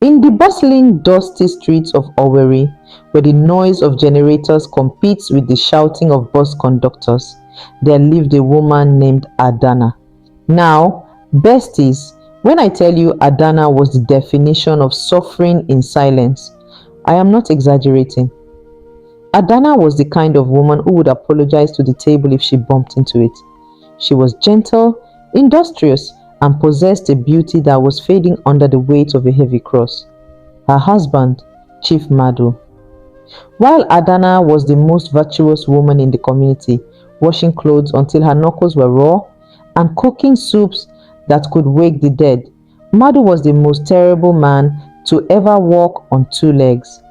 In the bustling, dusty streets of Owerri, where the noise of generators competes with the shouting of bus conductors, there lived a woman named Adana. Now, besties, when I tell you Adana was the definition of suffering in silence, I am not exaggerating. Adana was the kind of woman who would apologize to the table if she bumped into it. She was gentle, industrious, and possessed a beauty that was fading under the weight of a heavy cross. Her husband, Chief Madu. While Adana was the most virtuous woman in the community, washing clothes until her knuckles were raw and cooking soups that could wake the dead, Madu was the most terrible man to ever walk on two legs.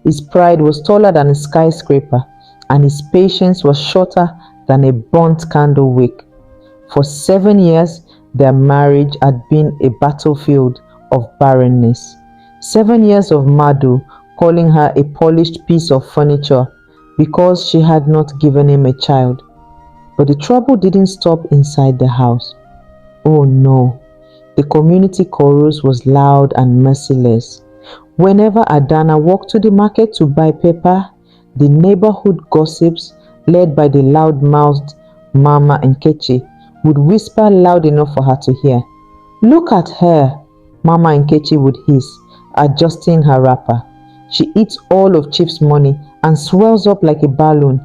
His pride was taller than a skyscraper, and his patience was shorter than a burnt candle wick. For 7 years, their marriage had been a battlefield of barrenness. 7 years of Madu calling her a polished piece of furniture because she had not given him a child. But the trouble didn't stop inside the house. Oh no, the community chorus was loud and merciless. Whenever Adana walked to the market to buy pepper, the neighborhood gossips, led by the loud-mouthed Mama Nkechi, would whisper loud enough for her to hear. "Look at her," Mama Nkechi would hiss, adjusting her wrapper. "She eats all of Chief's money and swells up like a balloon,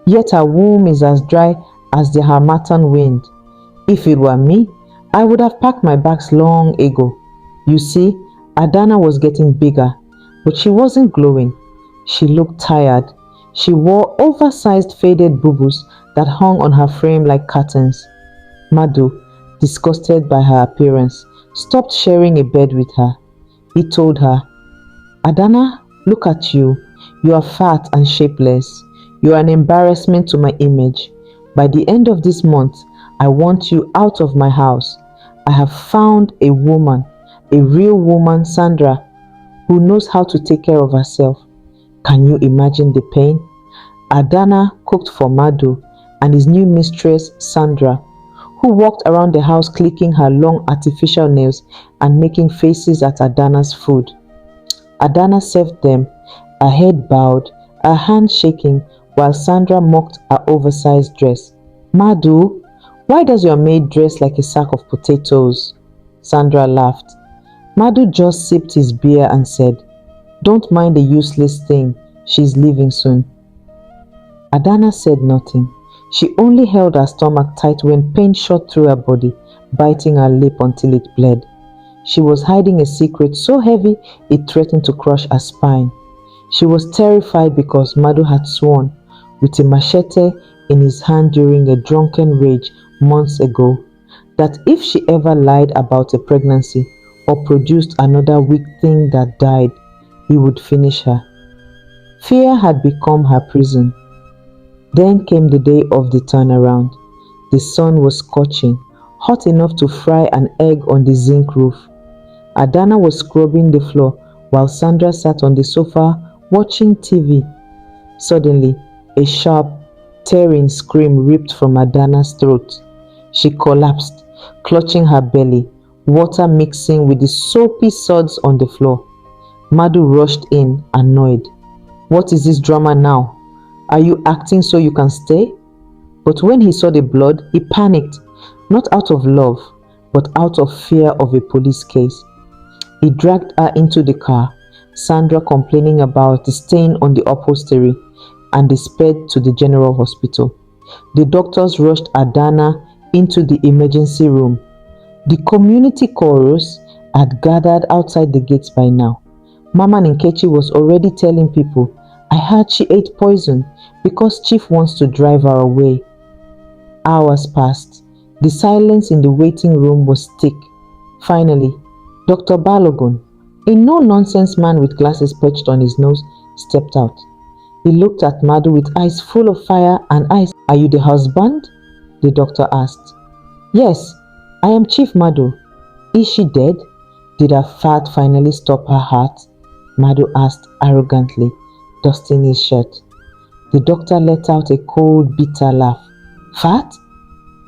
yet her womb is as dry as the Harmattan wind. If it were me, I would have packed my bags long ago." You see, Adana was getting bigger, but she wasn't glowing. She looked tired. She wore oversized faded boo-boos that hung on her frame like curtains. Madu, disgusted by her appearance, stopped sharing a bed with her. He told her, "Adana, look at you. You are fat and shapeless. You are an embarrassment to my image. By the end of this month, I want you out of my house. I have found a woman, a real woman, Sandra, who knows how to take care of herself." Can you imagine the pain? Adana cooked for Madu and his new mistress, Sandra, who walked around the house clicking her long artificial nails and making faces at Adana's food. Adana served them, her head bowed, her hand shaking, while Sandra mocked her oversized dress. "Madu, why does your maid dress like a sack of potatoes?" Sandra laughed. Madu just sipped his beer and said, "Don't mind the useless thing, she's leaving soon." Adana said nothing. She only held her stomach tight when pain shot through her body, biting her lip until it bled. She was hiding a secret so heavy it threatened to crush her spine. She was terrified because Madu had sworn, with a machete in his hand during a drunken rage months ago, that if she ever lied about a pregnancy or produced another weak thing that died, he would finish her. Fear had become her prison. Then came the day of the turnaround. The sun was scorching, hot enough to fry an egg on the zinc roof. Adana was scrubbing the floor while Sandra sat on the sofa watching TV. Suddenly, a sharp, tearing scream ripped from Adana's throat. She collapsed, clutching her belly, water mixing with the soapy suds on the floor. Madu rushed in, annoyed. "What is this drama now? Are you acting so you can stay?" But when he saw the blood, he panicked, not out of love, but out of fear of a police case. He dragged her into the car, Sandra complaining about the stain on the upholstery, and they sped to the general hospital. The doctors rushed Adana into the emergency room. The community chorus had gathered outside the gates by now. Mama Nkechi was already telling people, "I heard she ate poison because Chief wants to drive her away." Hours passed. The silence in the waiting room was thick. Finally, Dr. Balogun, a no-nonsense man with glasses perched on his nose, stepped out. He looked at Madu with eyes full of fire and ice. "Are you the husband?" the doctor asked. "Yes, I am Chief Madu." "Is she dead? Did her fat finally stop her heart?" Madu asked arrogantly, dusting his shirt. The doctor let out a cold, bitter laugh. "Fat?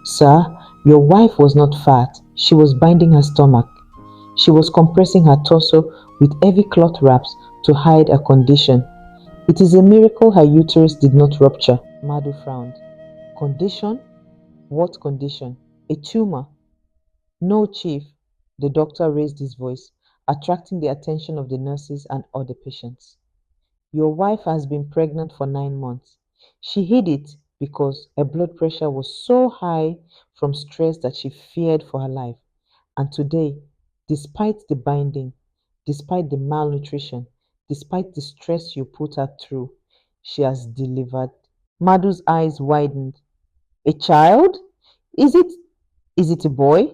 Sir, your wife was not fat. She was binding her stomach. She was compressing her torso with heavy cloth wraps to hide a condition. It is a miracle her uterus did not rupture. Madu frowned. Condition? What condition? A tumor? No, Chief. The doctor raised his voice, attracting the attention of the nurses and other patients. Your wife has been pregnant for 9 months. She hid it because her blood pressure was so high from stress that she feared for her life. And today, despite the binding, despite the malnutrition, despite the stress you put her through, she has delivered. Madu's eyes widened. A child? Is it is it a boy?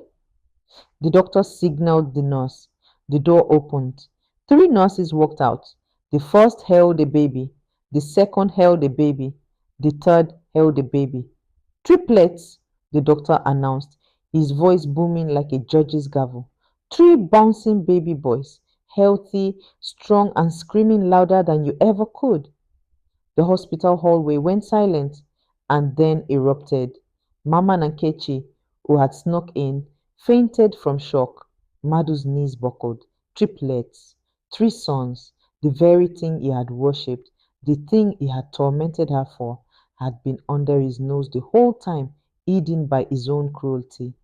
The doctor signaled the nurse. The door opened. Three nurses walked out. The first held a baby. The second held a baby. The third held a baby. Triplets, the doctor announced, his voice booming like a judge's gavel. Three bouncing baby boys, healthy, strong, and screaming louder than you ever could. The hospital hallway went silent and then erupted. Mama Nkechi, who had snuck in, fainted from shock. Madu's knees buckled. Triplets, three sons, the very thing he had worshipped, the thing he had tormented her for, had been under his nose the whole time, eaten by his own cruelty.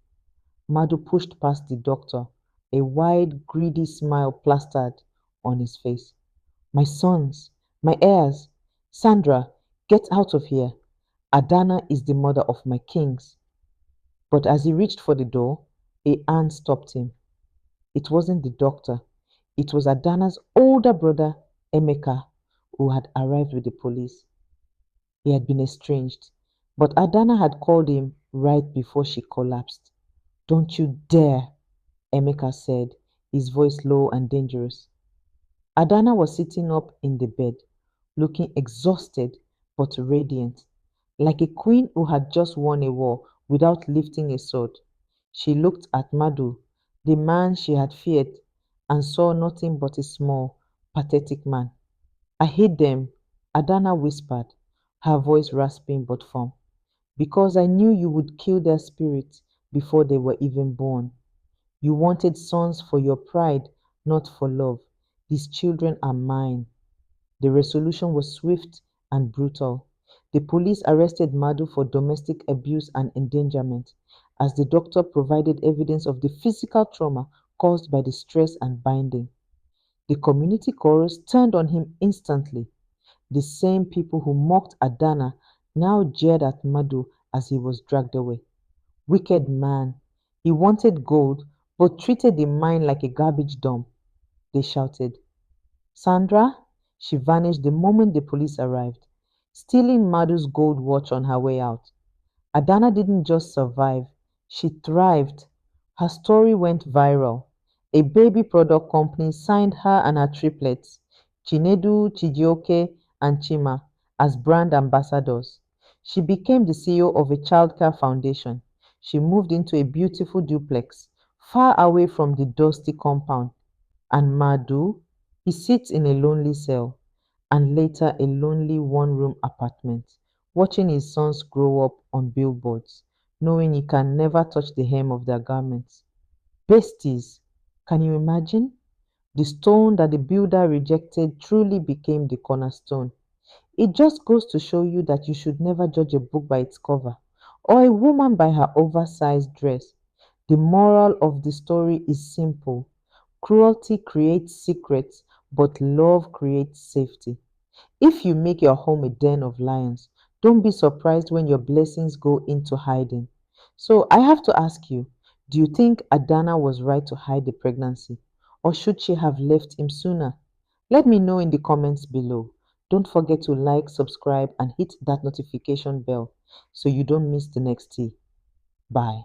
Madu pushed past the doctor, a wide, greedy smile plastered on his face. My sons, my heirs, Sandra, get out of here. Adana is the mother of my kings. But as he reached for the door, a hand stopped him. It wasn't the doctor. It was Adana's older brother, Emeka, who had arrived with the police. He had been estranged, but Adana had called him right before she collapsed. Don't you dare, Emeka said, his voice low and dangerous. Adana was sitting up in the bed, looking exhausted but radiant, like a queen who had just won a war without lifting a sword. She looked at Madu, the man she had feared, and saw nothing but a small, pathetic man. I hate them, Adana whispered, her voice rasping but firm, because I knew you would kill their spirits before they were even born. You wanted sons for your pride, not for love. These children are mine. The resolution was swift and brutal. The police arrested Madu for domestic abuse and endangerment, as the doctor provided evidence of the physical trauma caused by the stress and binding. The community chorus turned on him instantly. The same people who mocked Adana now jeered at Madu as he was dragged away. Wicked man. He wanted gold, but treated the mine like a garbage dump, they shouted. Sandra? She vanished the moment the police arrived, stealing Madu's gold watch on her way out. Adana didn't just survive, she thrived. Her story went viral. A baby product company signed her and her triplets, Chinedu, Chijioke, and Chima, as brand ambassadors. She became the CEO of a childcare foundation. She moved into a beautiful duplex, far away from the dusty compound. And Madu, he sits in a lonely cell, and later a lonely one-room apartment, watching his sons grow up on billboards, knowing he can never touch the hem of their garments. Besties, can you imagine? The stone that the builder rejected truly became the cornerstone. It just goes to show you that you should never judge a book by its cover or a woman by her oversized dress. The moral of the story is simple. Cruelty creates secrets, but love creates safety. If you make your home a den of lions, don't be surprised when your blessings go into hiding. So I have to ask you, do you think Adana was right to hide the pregnancy? Or should she have left him sooner? Let me know in the comments below. Don't forget to like, subscribe, and hit that notification bell so you don't miss the next tea. Bye.